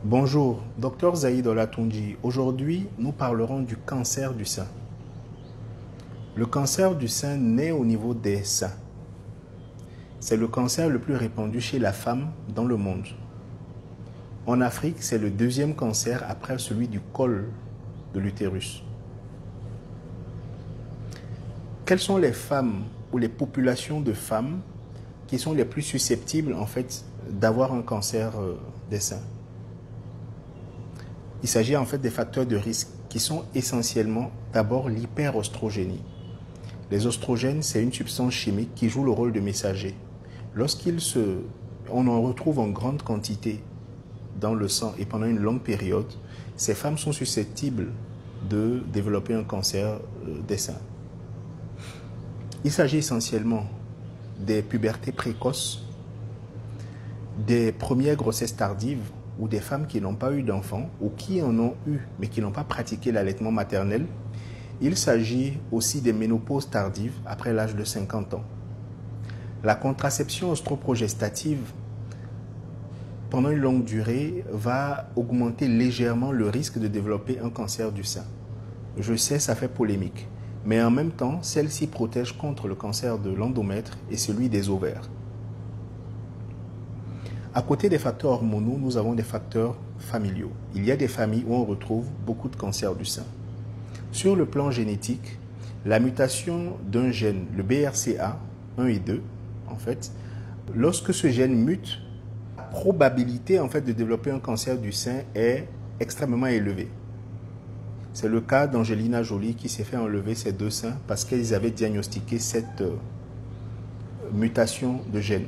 Bonjour, docteur Zaïd Olatunji. Aujourd'hui, nous parlerons du cancer du sein. Le cancer du sein naît au niveau des seins. C'est le cancer le plus répandu chez la femme dans le monde. En Afrique, c'est le deuxième cancer après celui du col de l'utérus. Quelles sont les femmes ou les populations de femmes qui sont les plus susceptibles en fait d'avoir un cancer des seins? Il s'agit en fait des facteurs de risque qui sont essentiellement d'abord l'hyperostrogénie. Les oestrogènes, c'est une substance chimique qui joue le rôle de messager. On en retrouve en grande quantité dans le sang et pendant une longue période, ces femmes sont susceptibles de développer un cancer des seins. Il s'agit essentiellement des pubertés précoces, des premières grossesses tardives ou des femmes qui n'ont pas eu d'enfants ou qui en ont eu mais qui n'ont pas pratiqué l'allaitement maternel. Il s'agit aussi des ménopauses tardives après l'âge de 50 ans. La contraception ostroprogestative pendant une longue durée va augmenter légèrement le risque de développer un cancer du sein. Je sais, ça fait polémique, mais en même temps, celle-ci protège contre le cancer de l'endomètre et celui des ovaires. À côté des facteurs hormonaux, nous avons des facteurs familiaux. Il y a des familles où on retrouve beaucoup de cancers du sein. Sur le plan génétique, la mutation d'un gène, le BRCA1 et 2, en fait, lorsque ce gène mute, la probabilité en fait de développer un cancer du sein est extrêmement élevée. C'est le cas d'Angelina Jolie qui s'est fait enlever ses deux seins parce qu'ils avaient diagnostiqué cette mutation de gène.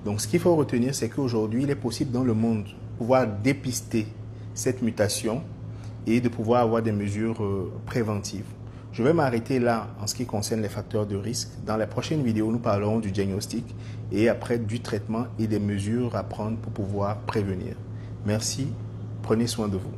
Donc ce qu'il faut retenir, c'est qu'aujourd'hui, il est possible dans le monde de pouvoir dépister cette mutation et de pouvoir avoir des mesures préventives. Je vais m'arrêter là en ce qui concerne les facteurs de risque. Dans la prochaine vidéo, nous parlerons du diagnostic et après du traitement et des mesures à prendre pour pouvoir prévenir. Merci, prenez soin de vous.